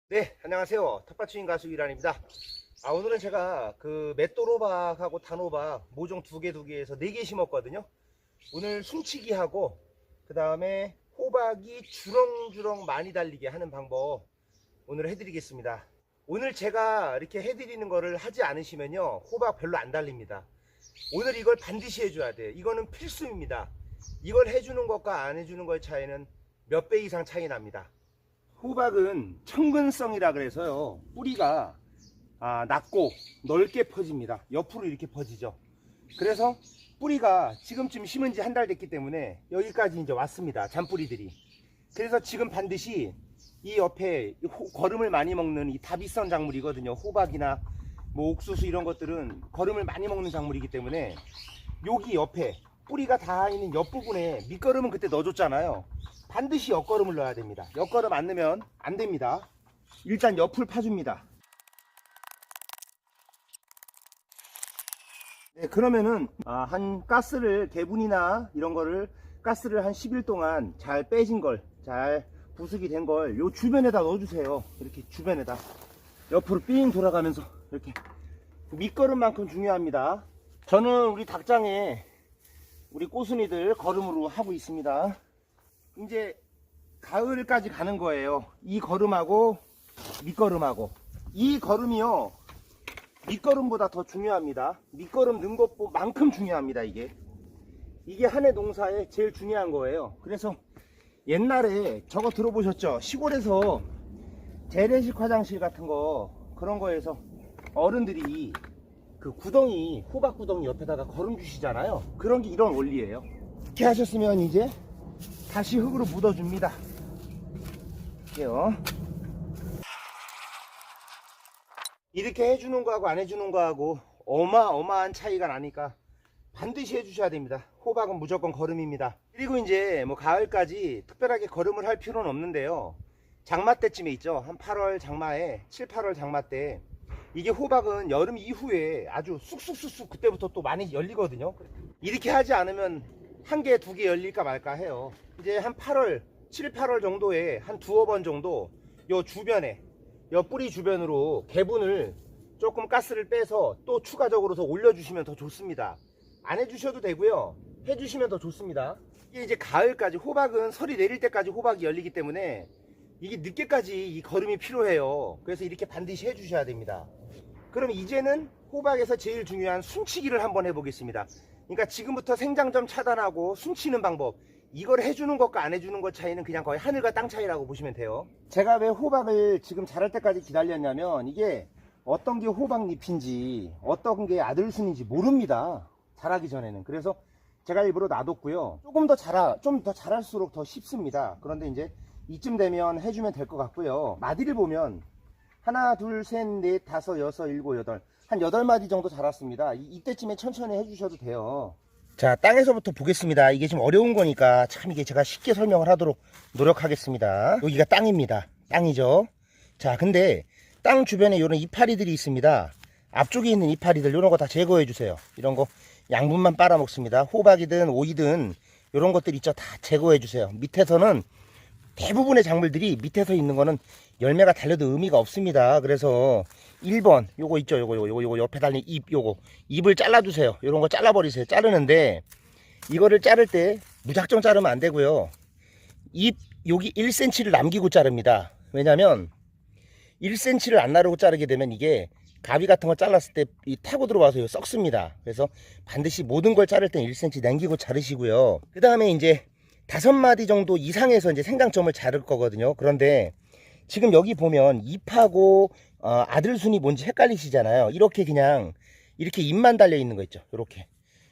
네, 안녕하세요. 텃밭주인 가수 이란입니다. 오늘은 제가 그 맷돌호박하고 단호박 모종 두 개에서 4개 심었거든요. 오늘 숨치기 하고 그 다음에 호박이 주렁주렁 많이 달리게 하는 방법 오늘 해드리겠습니다. 오늘 제가 이렇게 해드리는 거를 하지 않으시면요, 호박 별로 안 달립니다. 오늘 이걸 반드시 해줘야 돼요. 이거는 필수입니다. 이걸 해주는 것과 안 해주는 것의 차이는 몇 배 이상 차이 납니다. 호박은 청근성이라 그래서요, 뿌리가 낮고 넓게 퍼집니다. 옆으로 이렇게 퍼지죠. 그래서 뿌리가 지금쯤 심은 지 한 달 됐기 때문에 여기까지 이제 왔습니다. 잔뿌리들이. 그래서 지금 반드시 이 옆에 거름을 많이 먹는 이 다비성 작물이거든요. 호박이나 뭐 옥수수 이런 것들은 거름을 많이 먹는 작물이기 때문에 여기 옆에 뿌리가 다 있는 옆부분에 밑거름은 그때 넣어줬잖아요. 반드시 옆거름을 넣어야 됩니다. 옆거름 안 넣으면 안 됩니다. 일단 옆을 파줍니다. 네, 그러면은 한 가스를 개분이나 이런 거를 가스를 한 10일 동안 잘 빼진 걸, 잘 부숙이 된 걸 요 주변에다 넣어주세요. 이렇게 주변에다 옆으로 삥 돌아가면서 이렇게. 밑거름만큼 중요합니다. 저는 우리 닭장에 우리 꼬순이들 거름으로 하고 있습니다. 이제 가을까지 가는 거예요. 이 걸음하고 밑걸음하고. 이 걸음이요, 밑걸음보다 더 중요합니다. 밑걸음 넣은 것만큼 중요합니다. 이게 한 해 농사에 제일 중요한 거예요. 그래서 옛날에 저거 들어보셨죠? 시골에서 재래식 화장실 같은 거, 그런 거에서 어른들이 그 구덩이, 호박 구덩이 옆에다가 걸음 주시잖아요. 그런 게 이런 원리예요. 이렇게 하셨으면 이제 다시 흙으로 묻어줍니다. 이렇게요. 이렇게 해주는 거하고 안 해주는 거하고 어마어마한 차이가 나니까 반드시 해주셔야 됩니다. 호박은 무조건 거름입니다. 그리고 이제 뭐 가을까지 특별하게 거름을 할 필요는 없는데요, 장마 때쯤에 있죠. 한 8월 장마에, 7, 8월 장마 때, 이게 호박은 여름 이후에 아주 쑥쑥쑥쑥 그때부터 또 많이 열리거든요. 이렇게 하지 않으면 한 개, 두 개 열릴까 말까 해요. 이제 한 8월, 7, 8월 정도에 한 두어 번 정도 요 주변에, 요 뿌리 주변으로 개분을 조금 가스를 빼서 또 추가적으로 더 올려주시면 더 좋습니다. 안 해주셔도 되고요, 해주시면 더 좋습니다. 이게 이제 가을까지, 호박은 설이 내릴 때까지 호박이 열리기 때문에 이게 늦게까지 이 거름이 필요해요. 그래서 이렇게 반드시 해주셔야 됩니다. 그럼 이제는 호박에서 제일 중요한 숨치기를 한번 해보겠습니다. 그러니까 지금부터 생장점 차단하고 숨치는 방법, 이걸 해주는 것과 안 해주는 것 차이는 그냥 거의 하늘과 땅 차이라고 보시면 돼요. 제가 왜 호박을 지금 자랄 때까지 기다렸냐면, 이게 어떤 게 호박잎인지 어떤 게 아들순인지 모릅니다, 자라기 전에는. 그래서 제가 일부러 놔뒀고요. 좀 더 자랄수록 더 쉽습니다. 그런데 이제 이쯤 되면 해주면 될 것 같고요. 마디를 보면 하나, 둘, 셋, 넷, 다섯, 여섯, 일곱, 여덟, 한 8마디 정도 자랐습니다. 이때쯤에 천천히 해주셔도 돼요. 자, 땅에서부터 보겠습니다. 이게 좀 어려운 거니까 참 이게 제가 쉽게 설명을 하도록 노력하겠습니다. 여기가 땅입니다. 땅이죠. 자, 근데 땅 주변에 이런 이파리들이 있습니다. 앞쪽에 있는 이파리들, 이런 거 다 제거해 주세요. 이런 거 양분만 빨아 먹습니다. 호박이든 오이든 이런 것들 있죠, 다 제거해 주세요. 밑에서는 대부분의 작물들이 밑에서 있는 거는 열매가 달려도 의미가 없습니다. 그래서 1번 요거 있죠, 요거 옆에 달린 요거 잎을 잘라주세요. 요런 거 잘라버리세요. 자르는데 이거를 자를 때 무작정 자르면 안 되고요, 잎 여기 1cm를 남기고 자릅니다. 왜냐면 1cm를 안 나르고 자르게 되면 이게 가위 같은 거 잘랐을 때 타고 들어와서 썩습니다. 그래서 반드시 모든 걸 자를 땐 1cm 남기고 자르시고요. 그 다음에 이제 5마디 정도 이상에서 이제 생장점을 자를 거거든요. 그런데 지금 여기 보면 잎하고 아들순이 뭔지 헷갈리시잖아요. 이렇게 그냥 이렇게 잎만 달려 있는 거 있죠.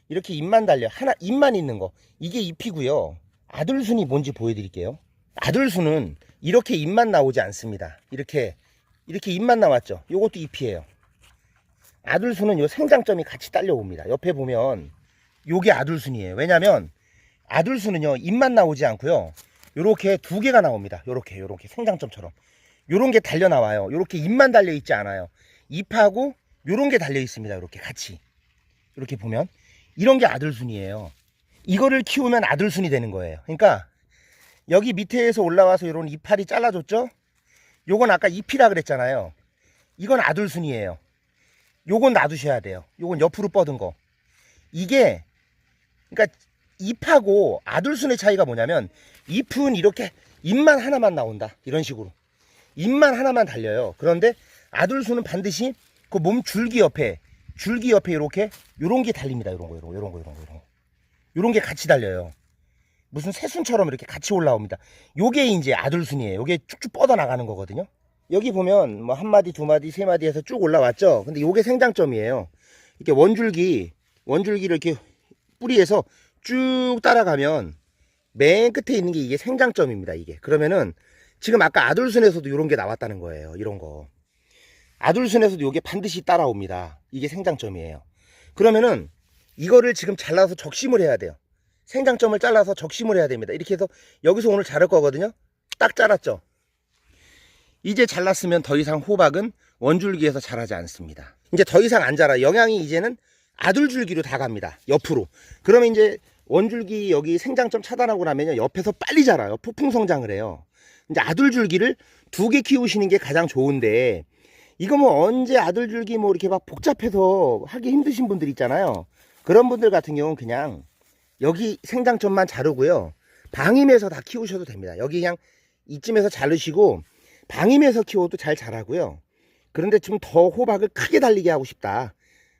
이렇게 잎만 달려, 하나 잎만 있는 거, 이게 잎이고요. 아들순이 뭔지 보여드릴게요. 아들순은 이렇게 잎만 나오지 않습니다. 이렇게 잎만 나왔죠. 요것도 잎이에요. 아들순은 요 생장점이 같이 딸려옵니다. 옆에 보면 요게 아들순이에요. 왜냐면 아들순은요, 잎만 나오지 않고요, 요렇게 2개가 나옵니다. 요렇게 생장점처럼 요런 게 달려 나와요. 요렇게 잎만 달려 있지 않아요. 잎하고 요런 게 달려 있습니다. 요렇게 같이. 이렇게 보면 이런 게 아들순이에요. 이거를 키우면 아들순이 되는 거예요. 그러니까 여기 밑에서 올라와서 요런 이파리 잘라줬죠? 요건 아까 잎이라 그랬잖아요. 이건 아들순이에요. 요건 놔두셔야 돼요. 요건 옆으로 뻗은 거. 이게 그러니까 잎하고 아들순의 차이가 뭐냐면, 잎은 이렇게 잎만 하나만 나온다. 이런 식으로 잎만 하나만 달려요. 그런데 아들순은 반드시 그 몸 줄기 옆에 이렇게 요런 게 달립니다. 요런 거. 요런 게 같이 달려요. 무슨 새순처럼 이렇게 같이 올라옵니다. 요게 이제 아들순이에요. 요게 쭉쭉 뻗어 나가는 거거든요. 여기 보면 뭐 한 마디, 두 마디, 세 마디 해서 쭉 올라왔죠. 근데 요게 생장점이에요. 이렇게 원줄기를 이렇게 뿌리에서 쭉 따라가면 맨 끝에 있는 게 이게 생장점입니다. 이게 그러면은 지금 아까 아들순에서도 요런 게 나왔다는 거예요. 이런 거 아들순에서도 요게 반드시 따라옵니다. 이게 생장점이에요. 그러면은 이거를 지금 잘라서 적심을 해야 돼요. 생장점을 잘라서 적심을 해야 됩니다. 이렇게 해서 여기서 오늘 자를 거거든요. 딱 자랐죠. 이제 잘랐으면 더 이상 호박은 원줄기에서 자라지 않습니다. 이제 더 이상 안 자라. 영양이 이제는 아들줄기로 다 갑니다. 옆으로. 그러면 이제 원줄기 여기 생장점 차단하고 나면요, 옆에서 빨리 자라요. 폭풍 성장을 해요. 이제 아들줄기를 2개 키우시는 게 가장 좋은데, 이거 뭐 언제 아들줄기 뭐 이렇게 막 복잡해서 하기 힘드신 분들 있잖아요. 그런 분들 같은 경우는 그냥 여기 생장점만 자르고요, 방임해서 다 키우셔도 됩니다. 여기 그냥 이쯤에서 자르시고 방임해서 키워도 잘 자라고요. 그런데 좀 더 호박을 크게 달리게 하고 싶다,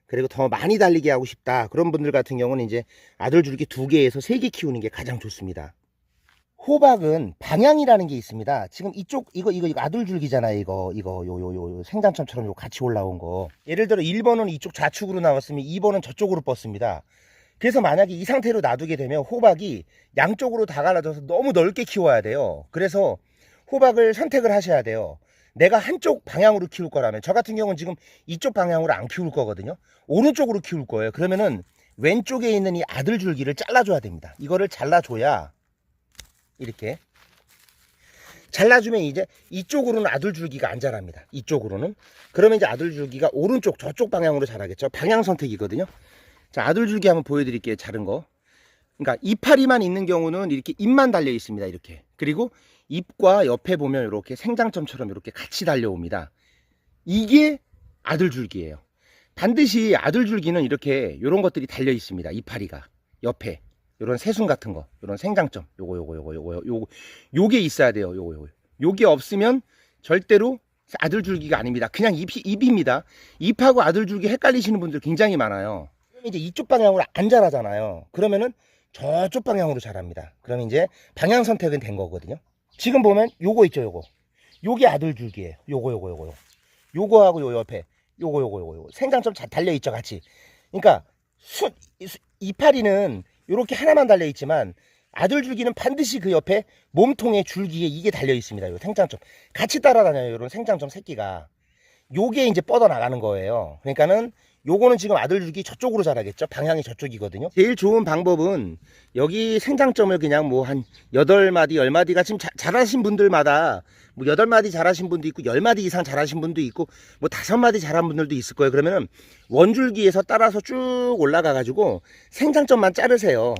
그리고 더 많이 달리게 하고 싶다, 그런 분들 같은 경우는 이제 아들줄기 2개에서 3개 키우는 게 가장 좋습니다. 호박은 방향이라는 게 있습니다. 지금 이쪽 이거 아들줄기잖아요. 이거 생장점처럼 요 같이 올라온 거. 예를 들어 1번은 이쪽 좌측으로 나왔으면 2번은 저쪽으로 뻗습니다. 그래서 만약에 이 상태로 놔두게 되면 호박이 양쪽으로 다 갈라져서 너무 넓게 키워야 돼요. 그래서 호박을 선택을 하셔야 돼요. 내가 한쪽 방향으로 키울 거라면, 저 같은 경우는 지금 이쪽 방향으로 안 키울 거거든요. 오른쪽으로 키울 거예요. 그러면은 왼쪽에 있는 이 아들줄기를 잘라줘야 됩니다. 이거를 잘라줘야, 이렇게 잘라주면 이제 이쪽으로는 아들줄기가 안 자랍니다. 이쪽으로는. 그러면 이제 아들줄기가 오른쪽 저쪽 방향으로 자라겠죠. 방향 선택이거든요. 자, 아들줄기 한번 보여드릴게요. 자른 거. 그러니까 이파리만 있는 경우는 이렇게 잎만 달려 있습니다. 이렇게. 그리고 잎과 옆에 보면 이렇게 생장점처럼 이렇게 같이 달려옵니다. 이게 아들줄기예요. 반드시 아들줄기는 이렇게 이런 것들이 달려 있습니다. 이파리가 옆에 요런 새순 같은 거, 요런 생장점, 요게 있어야 돼요. 요게 없으면 절대로 아들줄기가 아닙니다. 그냥 잎입니다. 잎하고 아들줄기 헷갈리시는 분들 굉장히 많아요. 그럼 이제 이쪽 방향으로 안 자라잖아요. 그러면은 저쪽 방향으로 자랍니다. 그러면 이제 방향 선택은 된 거거든요. 지금 보면 요거 있죠, 요게 아들줄기예요. 요거하고 요 옆에 요거 생장점 잘 달려 있죠, 같이. 그러니까 이파리는 이렇게 하나만 달려 있지만 아들줄기는 반드시 그 옆에 몸통의 줄기에 이게 달려 있습니다. 요 생장점 같이 따라다녀요. 이런 생장점 새끼가. 요게 이제 뻗어 나가는 거예요. 그러니까는 요거는 지금 아들줄기 저쪽으로 자라겠죠. 방향이 저쪽이거든요. 제일 좋은 방법은 여기 생장점을 그냥 뭐 한 8마디 10마디가 지금 자라신 분들마다 뭐 8마디 자라신 분도 있고 10마디 이상 자라신 분도 있고 뭐 5마디 자란 분들도 있을 거예요. 그러면은 원줄기에서 따라서 쭉 올라가 가지고 생장점만 자르세요.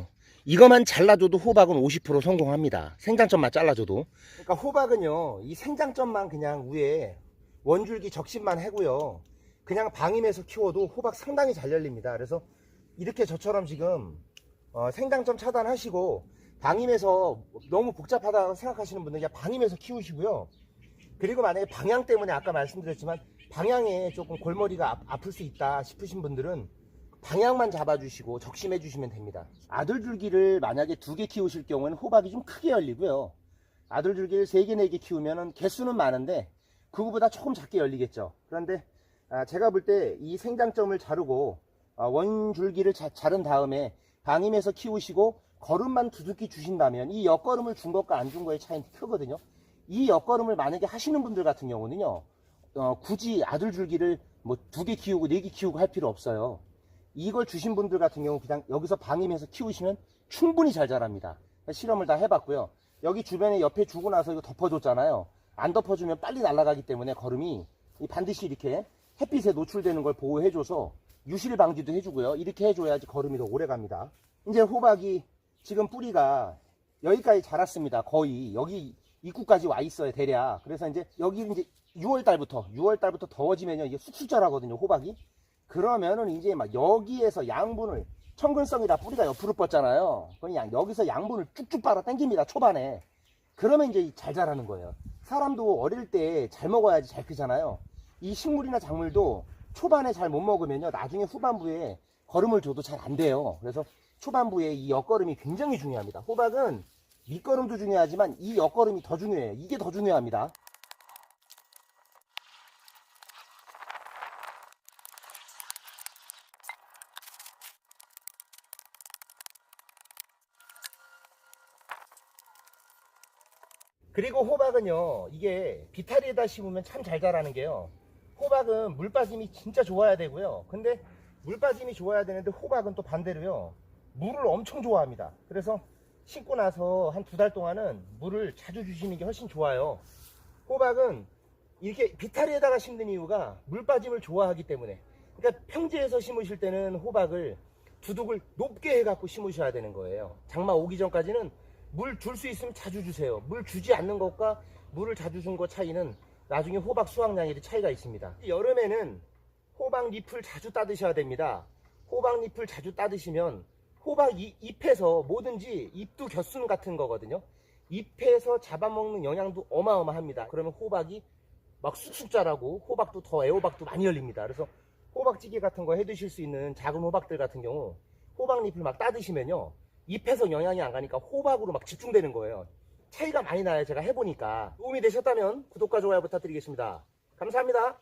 이거만 잘라줘도 호박은 50% 성공합니다. 생장점만 잘라줘도. 그러니까 호박은요, 이 생장점만 그냥 위에 원줄기 적심만 하고요, 그냥 방임해서 키워도 호박 상당히 잘 열립니다. 그래서 이렇게 저처럼 지금 생장점 차단하시고 방임해서 너무 복잡하다고 생각하시는 분들 그냥 방임해서 키우시고요. 그리고 만약에 방향 때문에 아까 말씀드렸지만 방향에 조금 골머리가 아플 수 있다 싶으신 분들은 방향만 잡아주시고 적심해 주시면 됩니다. 아들줄기를 만약에 2개 키우실 경우에는 호박이 좀 크게 열리고요, 아들줄기를 3개 4개 키우면 개수는 많은데 그거보다 조금 작게 열리겠죠. 그런데 제가 볼 때 이 생장점을 자르고 원줄기를 자른 다음에 방임해서 키우시고 거름만 두둑히 주신다면 이 옆거름을 준 것과 안 준 거의 차이는 크거든요. 이 옆거름을 만약에 하시는 분들 같은 경우는요, 굳이 아들줄기를 뭐 2개 키우고 4개 키우고 할 필요 없어요. 이걸 주신 분들 같은 경우 그냥 여기서 방임해서 키우시면 충분히 잘 자랍니다. 실험을 다 해봤고요. 여기 주변에 옆에 주고 나서 이거 덮어줬잖아요. 안 덮어주면 빨리 날아가기 때문에 거름이 반드시 이렇게 햇빛에 노출되는 걸 보호해줘서 유실 방지도 해주고요. 이렇게 해줘야지 거름이 더 오래 갑니다. 이제 호박이 지금 뿌리가 여기까지 자랐습니다. 거의 여기 입구까지 와 있어요, 대략. 그래서 이제 여기 이제 6월 달부터 더워지면요, 이게 쑥쑥자라거든요, 호박이. 그러면은 이제 막 여기에서 양분을, 청근성이 다 뿌리가 옆으로 뻗잖아요. 그냥 여기서 양분을 쭉쭉 빨아 당깁니다, 초반에. 그러면 이제 잘 자라는 거예요. 사람도 어릴 때 잘 먹어야지 잘 크잖아요. 이 식물이나 작물도 초반에 잘 못 먹으면요, 나중에 후반부에 거름을 줘도 잘 안 돼요. 그래서 초반부에 이 엿거름이 굉장히 중요합니다. 호박은 밑거름도 중요하지만 이 엿거름이 더 중요해요. 이게 더 중요합니다. 그리고 호박은요, 이게 비타리에다 심으면 참 잘 자라는 게요, 호박은 물 빠짐이 진짜 좋아야 되고요. 근데 물 빠짐이 좋아야 되는데 호박은 또 반대로요, 물을 엄청 좋아합니다. 그래서 심고 나서 한 2달 동안은 물을 자주 주시는 게 훨씬 좋아요. 호박은 이렇게 비타리에다가 심는 이유가 물 빠짐을 좋아하기 때문에. 그러니까 평지에서 심으실 때는 호박을 두둑을 높게 해갖고 심으셔야 되는 거예요. 장마 오기 전까지는 물 줄 수 있으면 자주 주세요. 물 주지 않는 것과 물을 자주 준 것 차이는 나중에 호박 수확량에 차이가 있습니다. 여름에는 호박 잎을 자주 따드셔야 됩니다. 호박 잎을 자주 따드시면 호박 잎에서 뭐든지, 잎도 겨순 같은 거거든요. 잎에서 잡아먹는 영양도 어마어마합니다. 그러면 호박이 막 쑥쑥 자라고 호박도 더 애호박도 많이 열립니다. 그래서 호박찌개 같은 거 해 드실 수 있는 작은 호박들 같은 경우 호박잎을 막 따드시면요, 잎에서 영양이 안 가니까 호박으로 막 집중되는 거예요. 차이가 많이 나요, 제가 해보니까. 도움이 되셨다면 구독과 좋아요 부탁드리겠습니다. 감사합니다.